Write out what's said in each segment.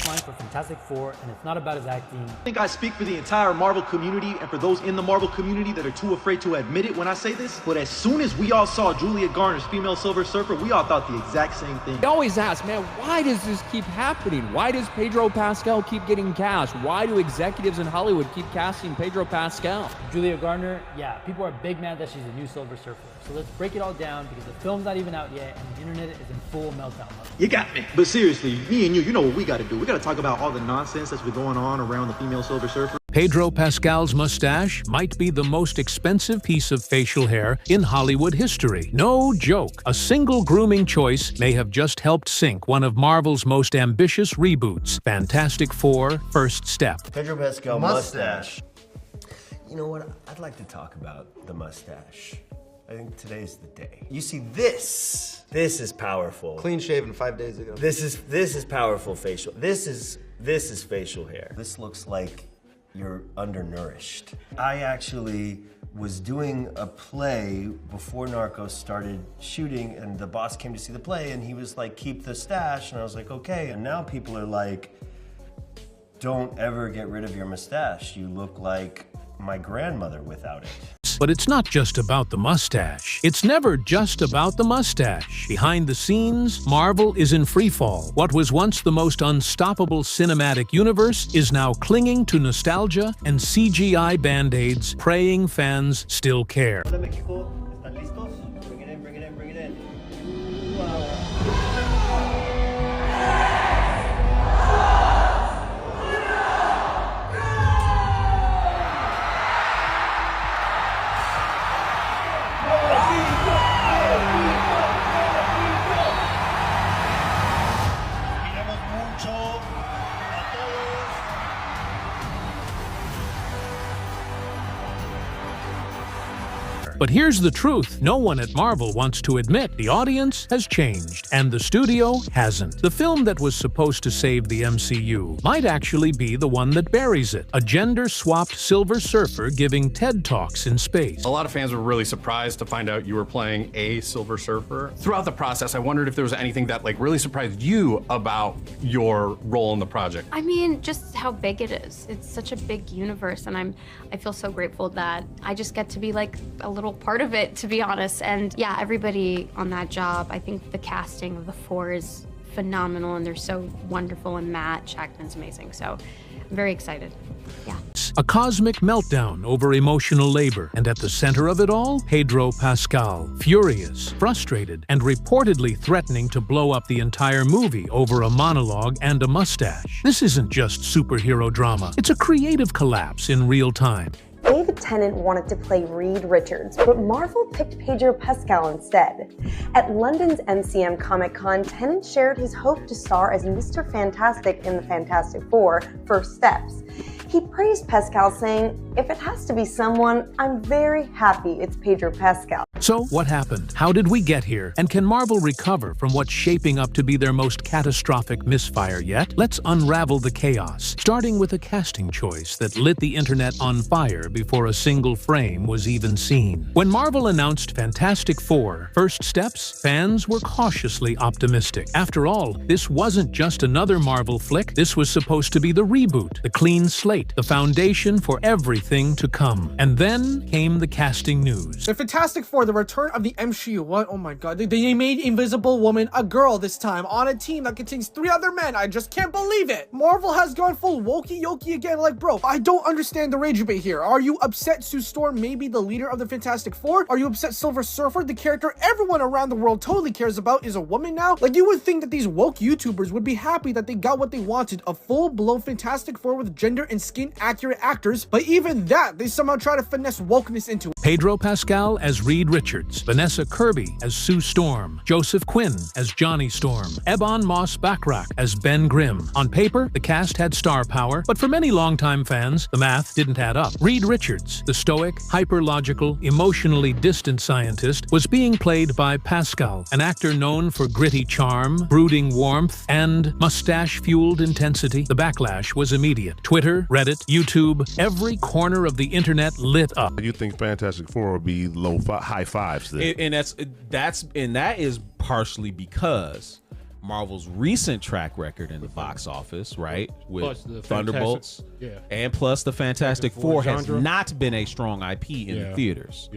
line for Fantastic Four, and it's not about his acting. I think I speak for the entire Marvel community and for those in the Marvel community that are too afraid to admit it when I say this, but as soon as we all saw Julia Garner's female Silver Surfer, we all thought the exact same thing. I always ask, man, why does this keep happening? Why does Pedro Pascal keep getting cast? Why do executives in Hollywood keep casting Pedro Pascal? Julia Garner, yeah, people are big mad that she's the new Silver Surfer. So let's break it all down because the film's not even out yet and the internet is in full meltdown mode. You got me. But seriously, me and you know what we gotta do. We gotta talk about all the nonsense that's been going on around the female Silver Surfer. Pedro Pascal's mustache might be the most expensive piece of facial hair in Hollywood history. No joke. A single grooming choice may have just helped sink one of Marvel's most ambitious reboots, Fantastic Four: First Step. Pedro Pascal mustache. You know what? I'd like to talk about the mustache. I think today's the day. You see this is powerful. Clean shaven 5 days ago. This is powerful facial. This is facial hair. This looks like you're undernourished. I actually was doing a play before Narcos started shooting, and the boss came to see the play and he was like, keep the stash, and I was like, okay. And now people are like, don't ever get rid of your mustache. You look like my grandmother without it. But it's not just about the mustache. It's never just about the mustache. Behind the scenes, Marvel is in freefall. What was once the most unstoppable cinematic universe is now clinging to nostalgia and CGI band-aids, praying fans still care. Hola, Mexico. ¿Están listos? Bring it in, bring it in, bring it in. But here's the truth no one at Marvel wants to admit. The audience has changed, and the studio hasn't. The film that was supposed to save the MCU might actually be the one that buries it. A gender-swapped Silver Surfer giving TED Talks in space. A lot of fans were really surprised to find out you were playing a Silver Surfer. Throughout the process, I wondered if there was anything that really surprised you about your role in the project. I mean, just how big it is. It's such a big universe, and I feel so grateful that I just get to be like a little part of it, to be honest. And yeah, everybody on that job, I think the casting of the four is phenomenal, and they're so wonderful, and Matt Shackman's amazing, so I'm very excited. Yeah. A cosmic meltdown over emotional labor, and at the center of it all, Pedro Pascal, furious, frustrated, and reportedly threatening to blow up the entire movie over a monologue and a mustache. This isn't just superhero drama, it's a creative collapse in real time. David Tennant wanted to play Reed Richards, but Marvel picked Pedro Pascal instead. At London's MCM Comic Con, Tennant shared his hope to star as Mr. Fantastic in the Fantastic Four: First Steps. He praised Pascal, saying, "If it has to be someone, I'm very happy it's Pedro Pascal." So, what happened? How did we get here? And can Marvel recover from what's shaping up to be their most catastrophic misfire yet? Let's unravel the chaos, starting with a casting choice that lit the internet on fire before a single frame was even seen. When Marvel announced Fantastic Four: First Steps, fans were cautiously optimistic. After all, this wasn't just another Marvel flick. This was supposed to be the reboot, the clean slate, the foundation for everything to come. And then came the casting news. The Fantastic Four, the return of the MCU. What? Oh my god. They made Invisible Woman a girl this time on a team that contains 3 other men. I just can't believe it. Marvel has gone full wokey-yoki again. Like, bro, I don't understand the rage debate here. Are you upset Sue Storm may be the leader of the Fantastic Four? Are you upset Silver Surfer, the character everyone around the world totally cares about, is a woman now? Like, you would think that these woke YouTubers would be happy that they got what they wanted, a full-blown Fantastic Four with gender and skin-accurate actors, but even that, they somehow try to finesse wokeness into it. Pedro Pascal as Reed Richards, Vanessa Kirby as Sue Storm, Joseph Quinn as Johnny Storm, Ebon Moss-Bachrach as Ben Grimm. On paper, the cast had star power, but for many longtime fans, the math didn't add up. Reed Richards, the stoic, hyper-logical, emotionally distant scientist, was being played by Pascal, an actor known for gritty charm, brooding warmth, and mustache-fueled intensity. The backlash was immediate. Twitter, Reddit, YouTube, every corner of the internet lit up. You think Fantastic Four would be high fives then? And that is partially because Marvel's recent track record in the box office, right? With Plus the Thunderbolts, Fantastic- and plus the Fantastic Four has genre. not been a strong IP in the theaters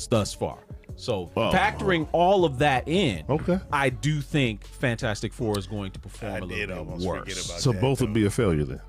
thus far. So Oh. factoring all of that in, Okay. I do think Fantastic Four is going to perform a little bit worse. So both would be a failure then.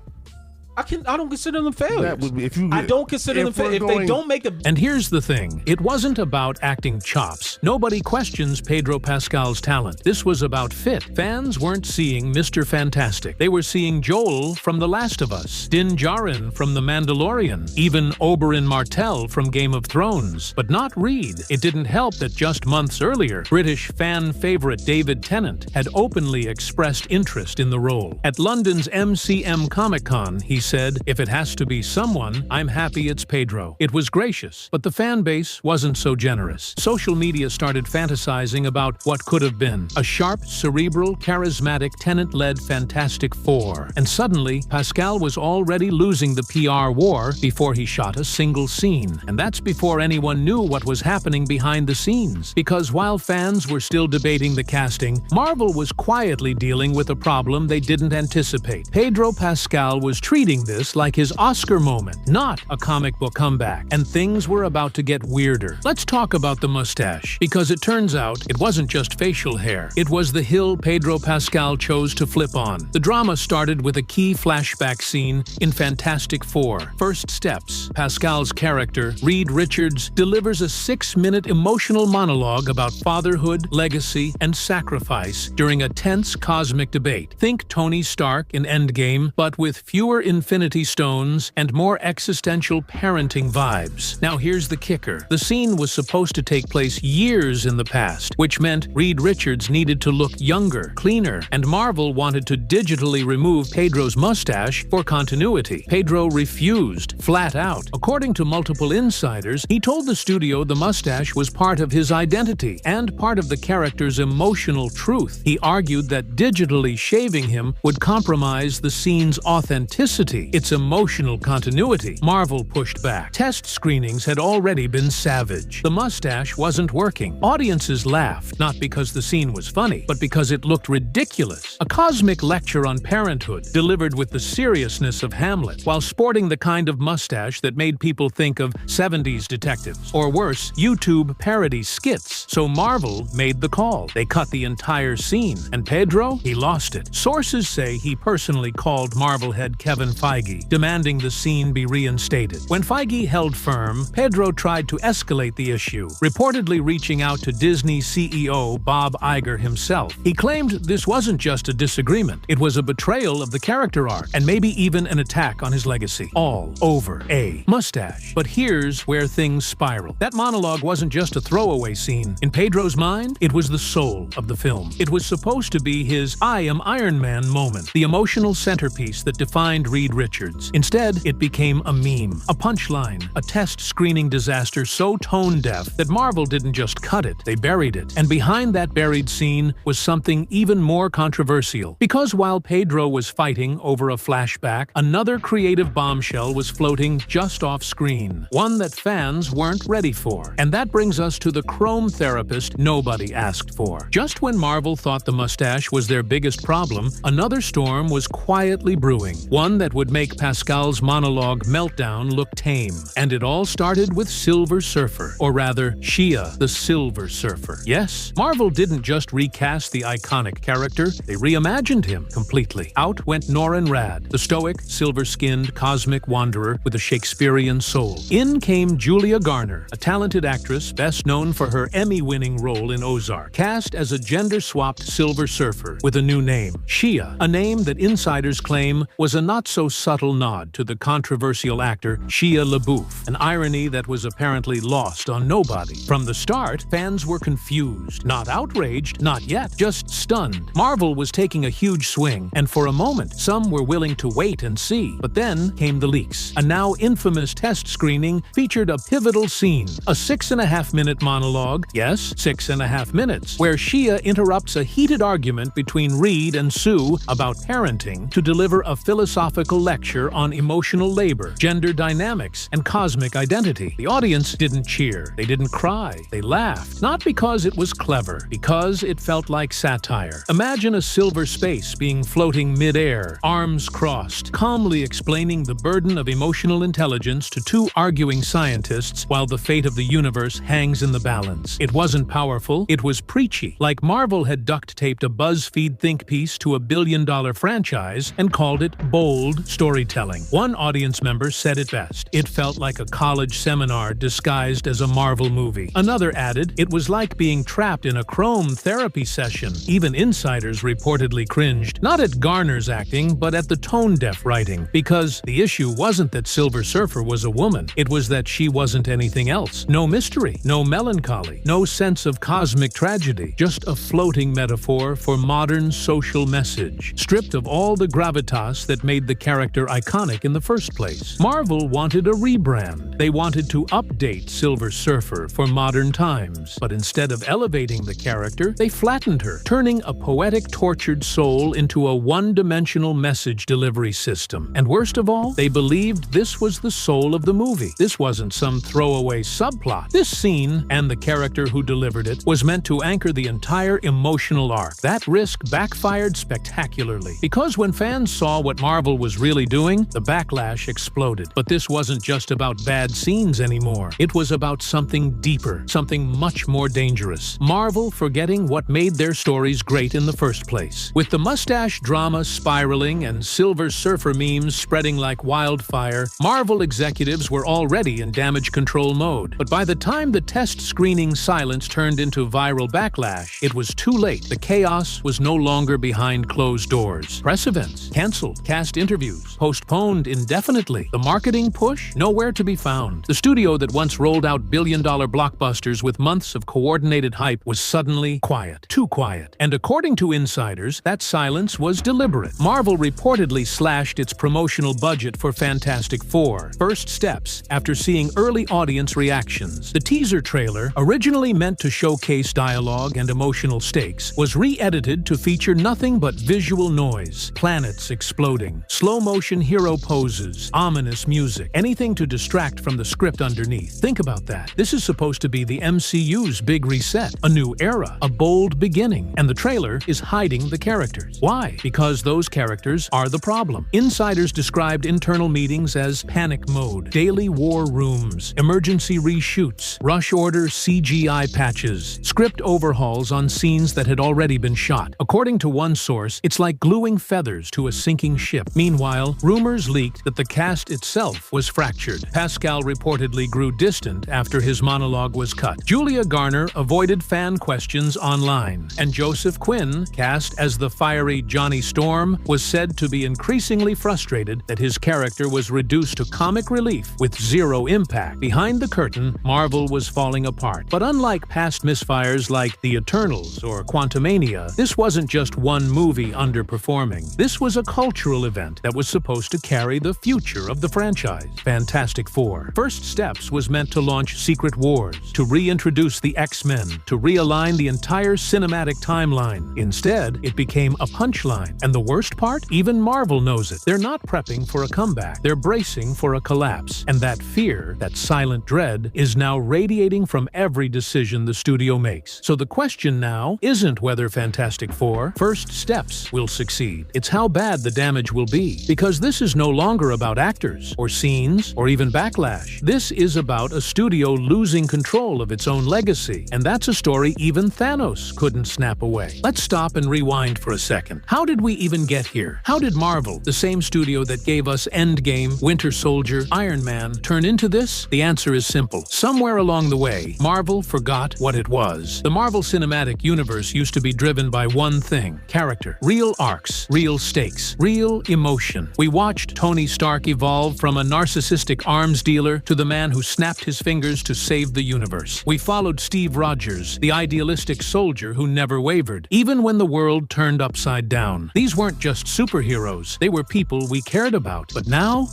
I don't consider them failures. That would be if you. I don't consider them if we're failures. If going- they don't make a And here's the thing, it wasn't about acting chops. Nobody questions Pedro Pascal's talent. This was about fit. Fans weren't seeing Mr. Fantastic. They were seeing Joel from The Last of Us, Din Djarin from The Mandalorian, even Oberyn Martell from Game of Thrones, but not Reed. It didn't help that just months earlier, British fan favorite David Tennant had openly expressed interest in the role. At London's MCM Comic-Con, he said, "If it has to be someone, I'm happy it's Pedro." It was gracious, but the fan base wasn't so generous. Social media started fantasizing about what could have been a sharp, cerebral, charismatic, Tennant-led Fantastic Four. And suddenly, Pascal was already losing the PR war before he shot a single scene. And that's before anyone knew what was happening behind the scenes. Because while fans were still debating the casting, Marvel was quietly dealing with a problem they didn't anticipate. Pedro Pascal was treating this like his Oscar moment, not a comic book comeback, and things were about to get weirder. Let's talk about the mustache, because it turns out it wasn't just facial hair. It was the hill Pedro Pascal chose to flip on. The drama started with a key flashback scene in Fantastic Four. First steps, Pascal's character, Reed Richards, delivers a 6-minute emotional monologue about fatherhood, legacy, and sacrifice during a tense cosmic debate. Think Tony Stark in Endgame, but with fewer Infinity Stones and more existential parenting vibes. Now here's the kicker. The scene was supposed to take place years in the past, which meant Reed Richards needed to look younger, cleaner, and Marvel wanted to digitally remove Pedro's mustache for continuity. Pedro refused, flat out. According to multiple insiders, he told the studio the mustache was part of his identity and part of the character's emotional truth. He argued that digitally shaving him would compromise the scene's authenticity, its emotional continuity. Marvel pushed back. Test screenings had already been savage. The mustache wasn't working. Audiences laughed, not because the scene was funny, but because it looked ridiculous. A cosmic lecture on parenthood, delivered with the seriousness of Hamlet, while sporting the kind of mustache that made people think of 70s detectives, or worse, YouTube parody skits. So Marvel made the call. They cut the entire scene, and Pedro, he lost it. Sources say he personally called Marvel head Kevin Feige, demanding the scene be reinstated. When Feige held firm, Pedro tried to escalate the issue, reportedly reaching out to Disney CEO Bob Iger himself. He claimed this wasn't just a disagreement, it was a betrayal of the character arc, and maybe even an attack on his legacy. All over a mustache. But here's where things spiral. That monologue wasn't just a throwaway scene. In Pedro's mind, it was the soul of the film. It was supposed to be his "I am Iron Man" moment, the emotional centerpiece that defined Reed Richards. Instead, it became a meme, a punchline, a test screening disaster so tone-deaf that Marvel didn't just cut it, they buried it. And behind that buried scene was something even more controversial. Because while Pedro was fighting over a flashback, another creative bombshell was floating just off screen, one that fans weren't ready for. And that brings us to the chrome therapist nobody asked for. Just when Marvel thought the mustache was their biggest problem, another storm was quietly brewing, one that would make Pascal's monologue Meltdown look tame. And it all started with Silver Surfer, or rather, Shia the Silver Surfer. Yes, Marvel didn't just recast the iconic character, they reimagined him completely. Out went Norrin Radd, the stoic, silver-skinned cosmic wanderer with a Shakespearean soul. In came Julia Garner, a talented actress best known for her Emmy-winning role in Ozark, cast as a gender-swapped Silver Surfer with a new name, Shia, a name that insiders claim was a not-so-subtle nod to the controversial actor Shia LaBeouf, an irony that was apparently lost on nobody. From the start, fans were confused, not outraged, not yet, just stunned. Marvel was taking a huge swing, and for a moment, some were willing to wait and see. But then came the leaks. A now infamous test screening featured a pivotal scene, a 6.5-minute monologue, yes, 6.5 minutes, where Shia interrupts a heated argument between Reed and Sue about parenting to deliver a philosophical philosophical lecture on emotional labor, gender dynamics, and cosmic identity. The audience didn't cheer, they didn't cry, they laughed. Not because it was clever, because it felt like satire. Imagine a silver space being floating mid-air, arms crossed, calmly explaining the burden of emotional intelligence to two arguing scientists while the fate of the universe hangs in the balance. It wasn't powerful, it was preachy, like Marvel had duct-taped a BuzzFeed think piece to a billion-dollar franchise and called it bold storytelling. One audience member said it best. It felt like a college seminar disguised as a Marvel movie. Another added, it was like being trapped in a Chrome therapy session. Even insiders reportedly cringed, not at Garner's acting, but at the tone-deaf writing, because the issue wasn't that Silver Surfer was a woman, it was that she wasn't anything else. No mystery, no melancholy, no sense of cosmic tragedy, just a floating metaphor for modern social message, stripped of all the gravitas that made the character iconic in the first place. Marvel wanted a rebrand. They wanted to update Silver Surfer for modern times, but instead of elevating the character, they flattened her, turning a poetic tortured soul into a one-dimensional message delivery system. And worst of all, they believed this was the soul of the movie. This wasn't some throwaway subplot. This scene, and the character who delivered it, was meant to anchor the entire emotional arc. That risk backfired spectacularly, because when fans saw what Marvel was really doing, the backlash exploded. But this wasn't just about bad scenes anymore. It was about something deeper, something much more dangerous. Marvel forgetting what made their stories great in the first place. With the mustache drama spiraling and Silver Surfer memes spreading like wildfire, Marvel executives were already in damage control mode. But by the time the test screening silence turned into viral backlash, it was too late. The chaos was no longer behind closed doors. Press events canceled, cast interviews postponed indefinitely. The marketing push nowhere to be found. The studio that once rolled out billion-dollar blockbusters with months of coordinated hype was suddenly quiet, too quiet. And according to insiders, that silence was deliberate. Marvel reportedly slashed its promotional budget for Fantastic Four. First steps after seeing early audience reactions. The teaser trailer, originally meant to showcase dialogue and emotional stakes, was re-edited to feature nothing but visual noise, planets exploding, slow-motion hero poses, ominous music, anything to distract from the script underneath. Think about that. This is supposed to be the MCU's big reset, a new era, a bold beginning, and the trailer is hiding the characters. Why? Because those characters are the problem. Insiders described internal meetings as panic mode, daily war rooms, emergency reshoots, rush order CGI patches, script overhauls on scenes that had already been shot. According to one source, it's like gluing feathers to a sinking ship. Meanwhile, rumors leaked that the cast itself was fractured. Pascal reportedly grew distant after his monologue was cut. Julia Garner avoided fan questions online, and Joseph Quinn, cast as the fiery Johnny Storm, was said to be increasingly frustrated that his character was reduced to comic relief with zero impact. Behind the curtain, Marvel was falling apart. But unlike past misfires like The Eternals or Quantumania, this wasn't just one movie underperforming. This was a cultural event that was supposed to carry the future of the franchise. Fantastic Four. First Steps was meant to launch Secret Wars, to reintroduce the X-Men, to realign the entire cinematic timeline. Instead, it became a punchline. And the worst part? Even Marvel knows it. They're not prepping for a comeback. They're bracing for a collapse. And that fear, that silent dread, is now radiating from every decision the studio makes. So the question now isn't whether Fantastic Four, First Steps, will succeed. It's how bad the damage will be. Because this is no longer about actors, or scenes, or even backlash. This is about a studio losing control of its own legacy. And that's a story even Thanos couldn't snap away. Let's stop and rewind for a second. How did we even get here? How did Marvel, the same studio that gave us Endgame, Winter Soldier, Iron Man, turn into this? The answer is simple. Somewhere along the way, Marvel forgot what it was. The Marvel Cinematic Universe used to be driven by one thing: character. Real arcs, real stakes, real emotion. We watched Tony Stark evolve from a narcissistic arms dealer to the man who snapped his fingers to save the universe. We followed Steve Rogers, the idealistic soldier who never wavered, even when the world turned upside down. These weren't just superheroes, they were people we cared about. But now,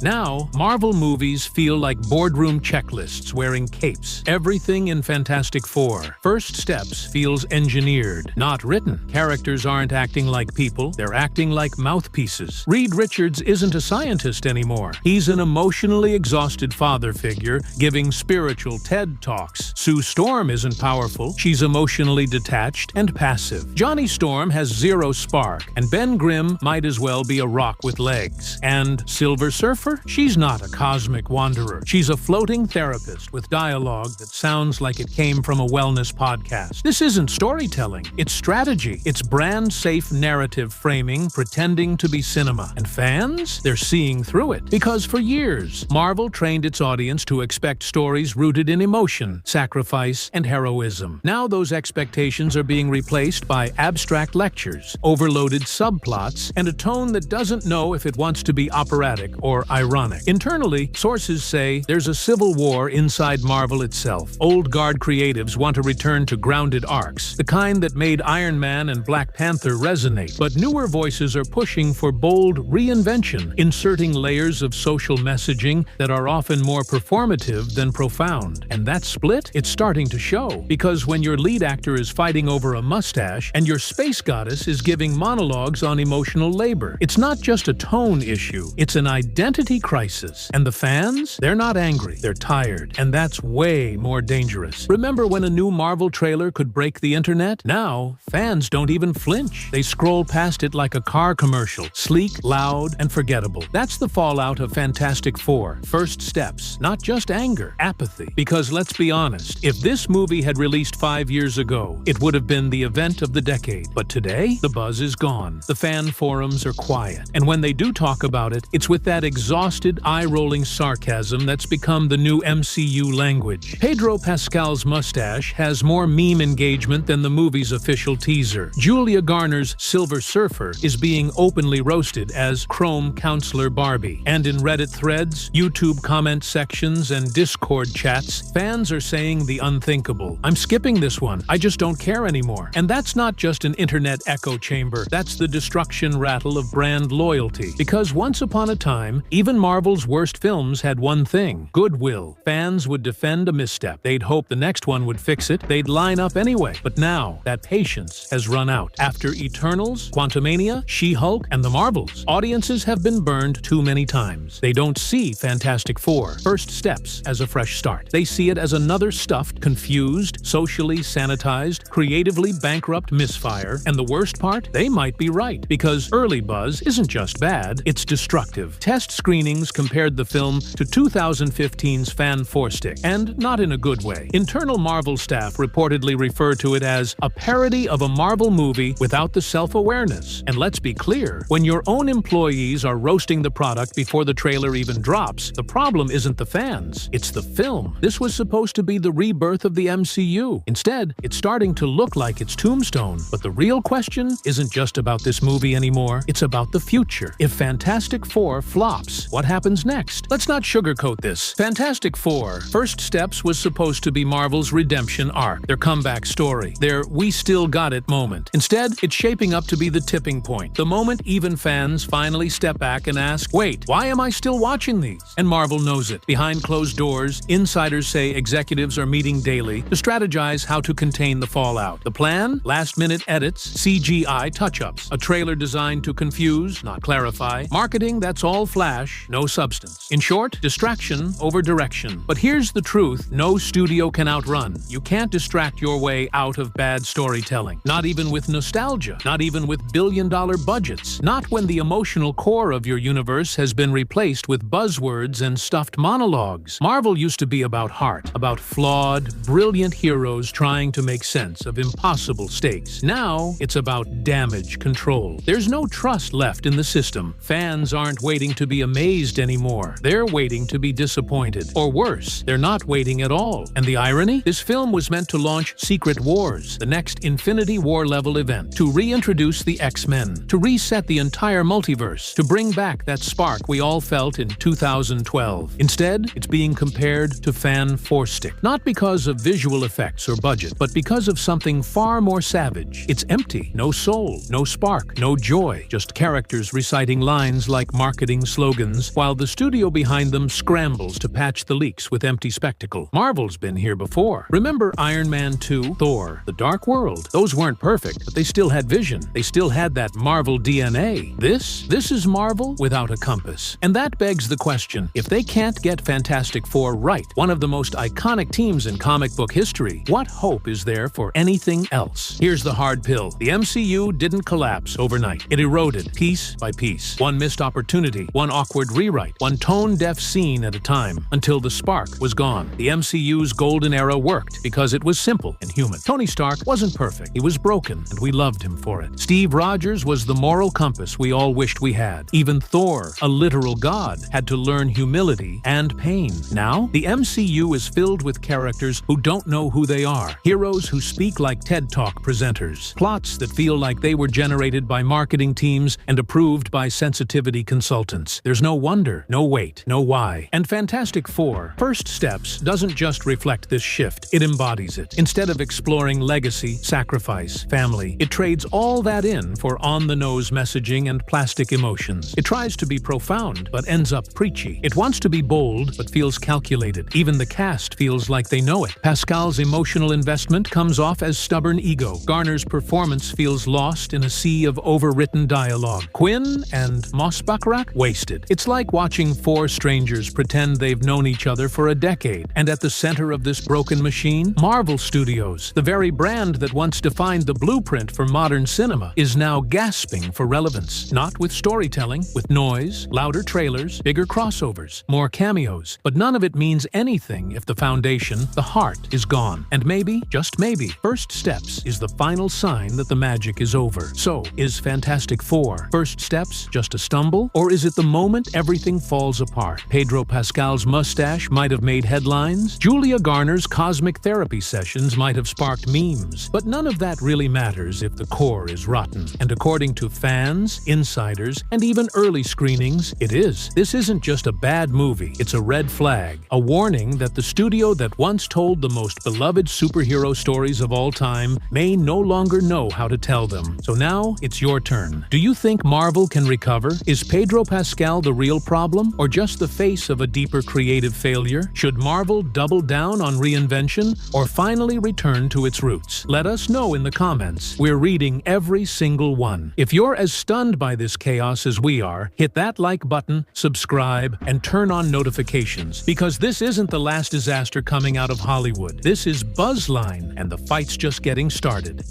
Marvel movies feel like boardroom checklists wearing capes. Everything in Fantastic Four, First Steps, feels engineered, not written. Characters aren't acting like people, they're acting like mouthpieces. Reed Richards Richards isn't a scientist anymore. He's an emotionally exhausted father figure giving spiritual TED Talks. Sue Storm isn't powerful. She's emotionally detached and passive. Johnny Storm has zero spark, and Ben Grimm might as well be a rock with legs. And Silver Surfer? She's not a cosmic wanderer. She's a floating therapist with dialogue that sounds like it came from a wellness podcast. This isn't storytelling. It's strategy. It's brand-safe narrative framing pretending to be cinema. And fans? They're seeing through it. Because for years, Marvel trained its audience to expect stories rooted in emotion, sacrifice, and heroism. Now those expectations are being replaced by abstract lectures, overloaded subplots, and a tone that doesn't know if it wants to be operatic or ironic. Internally, sources say there's a civil war inside Marvel itself. Old guard creatives want to return to grounded arcs, the kind that made Iron Man and Black Panther resonate. But newer voices are pushing for bold reinvention, inserting layers of social messaging that are often more performative than profound. And that split? It's starting to show. Because when your lead actor is fighting over a mustache and your space goddess is giving monologues on emotional labor, it's not just a tone issue, it's an identity crisis. And the fans? They're not angry, they're tired. And that's way more dangerous. Remember when a new Marvel trailer could break the internet? Now, fans don't even flinch. They scroll past it like a car commercial, sleek, loud, and forgettable. That's the fallout of Fantastic Four. First steps, not just anger, apathy. Because let's be honest, if this movie had released 5 years ago, it would have been the event of the decade. But today, the buzz is gone. The fan forums are quiet. And when they do talk about it, it's with that exhausted, eye-rolling sarcasm that's become the new MCU language. Pedro Pascal's mustache has more meme engagement than the movie's official teaser. Julia Garner's Silver Surfer is being openly roasted as Chrome Counselor Barbie. And in Reddit threads, YouTube comment sections, and Discord chats, fans are saying the unthinkable. I'm skipping this one. I just don't care anymore. And that's not just an internet echo chamber. That's the destruction rattle of brand loyalty. Because once upon a time, even Marvel's worst films had one thing: goodwill. Fans would defend a misstep. They'd hope the next one would fix it. They'd line up anyway. But now, that patience has run out. After Eternals, Quantumania, She-Hulk, and the Marvels, audiences have been burned too many times. They don't see Fantastic Four, First Steps, as a fresh start. They see it as another stuffed, confused, socially sanitized, creatively bankrupt misfire. And the worst part? They might be right. Because early buzz isn't just bad, it's destructive. Test screenings compared the film to 2015's Fan Four Stick, and not in a good way. Internal Marvel staff reportedly refer to it as a parody of a Marvel movie without the self-awareness. And let's be clear, when your own employees are roasting the product before the trailer even drops, the problem isn't the fans, it's the film. This was supposed to be the rebirth of the MCU. Instead, it's starting to look like its tombstone. But the real question isn't just about this movie anymore, it's about the future. If Fantastic Four flops, what happens next? Let's not sugarcoat this. Fantastic Four, First Steps was supposed to be Marvel's redemption arc, their comeback story, their we still got it moment. Instead, it's shaping up to be the tipping point, the moment even fans finally step back and ask, wait, why am I still watching these? And Marvel knows it. Behind closed doors, insiders say executives are meeting daily to strategize how to contain the fallout. The plan? Last-minute edits, CGI touch-ups, a trailer designed to confuse, not clarify, marketing that's all flash, no substance. In short, distraction over direction. But here's the truth no studio can outrun. You can't distract your way out of bad storytelling. Not even with nostalgia. Not even with billion-dollar budgets. Not when the emotional core of your universe has been replaced with buzzwords and stuffed monologues. Marvel used to be about heart, about flawed, brilliant heroes trying to make sense of impossible stakes. Now, it's about damage control. There's no trust left in the system. Fans aren't waiting to be amazed anymore. They're waiting to be disappointed. Or worse, they're not waiting at all. And the irony? This film was meant to launch Secret Wars, the next Infinity War level event, to reintroduce the X-Men, to reset the entire multiverse, to bring back that spark we all felt in 2012. Instead, it's being compared to Fan Four Stick. Not because of visual effects or budget, but because of something far more savage. It's empty. No soul, no spark, no joy. Just characters reciting lines like marketing slogans, while the studio behind them scrambles to patch the leaks with empty spectacle. Marvel's been here before. Remember Iron Man 2, Thor, The Dark World? Those weren't perfect, but they still had vision. They still had that Marvel DNA. This is is Marvel without a compass? And that begs the question, if they can't get Fantastic Four right, one of the most iconic teams in comic book history, what hope is there for anything else? Here's the hard pill. The MCU didn't collapse overnight. It eroded piece by piece. One missed opportunity, one awkward rewrite, one tone-deaf scene at a time, until the spark was gone. The MCU's golden era worked because it was simple and human. Tony Stark wasn't perfect. He was broken, and we loved him for it. Steve Rogers was the moral compass we all wished we had. Even Thor, a literal god, had to learn humility and pain. Now, the MCU is filled with characters who don't know who they are. Heroes who speak like TED Talk presenters. Plots that feel like they were generated by marketing teams and approved by sensitivity consultants. There's no wonder, no wait, no why. And Fantastic Four, First Steps, doesn't just reflect this shift, it embodies it. Instead of exploring legacy, sacrifice, family, it trades all that in for on-the-nose messaging and plastic emotions. It tries to be profound, but ends up preachy. It wants to be bold, but feels calculated. Even the cast feels like they know it. Pascal's emotional investment comes off as stubborn ego. Garner's performance feels lost in a sea of overwritten dialogue. Quinn and Moss Baccarat? Wasted. It's like watching four strangers pretend they've known each other for a decade. And at the center of this broken machine, Marvel Studios, the very brand that once defined the blueprint for modern cinema, is now gasping for relevance. Not with storytelling, with noise, louder trailers, bigger crossovers, more cameos. But none of it means anything if the foundation, the heart, is gone. And maybe, just maybe, First Steps is the final sign that the magic is over. So, is Fantastic Four First Steps just a stumble? Or is it the moment everything falls apart? Pedro Pascal's mustache might have made headlines. Julia Garner's cosmic therapy sessions might have sparked memes. But none of that really matters if the core is rotten. And according to fans, insiders, and even early screenings, it is. This isn't just a bad movie, it's a red flag. A warning that the studio that once told the most beloved superhero stories of all time may no longer know how to tell them. So now, it's your turn. Do you think Marvel can recover? Is Pedro Pascal the real problem, or just the face of a deeper creative failure? Should Marvel double down on reinvention, or finally return to its roots? Let us know in the comments. We're reading every single one. If you're as stunned by this chaos as we are, hit that like button, subscribe, and turn on notifications, because this isn't the last disaster coming out of Hollywood. This is Buzzline, and the fight's just getting started.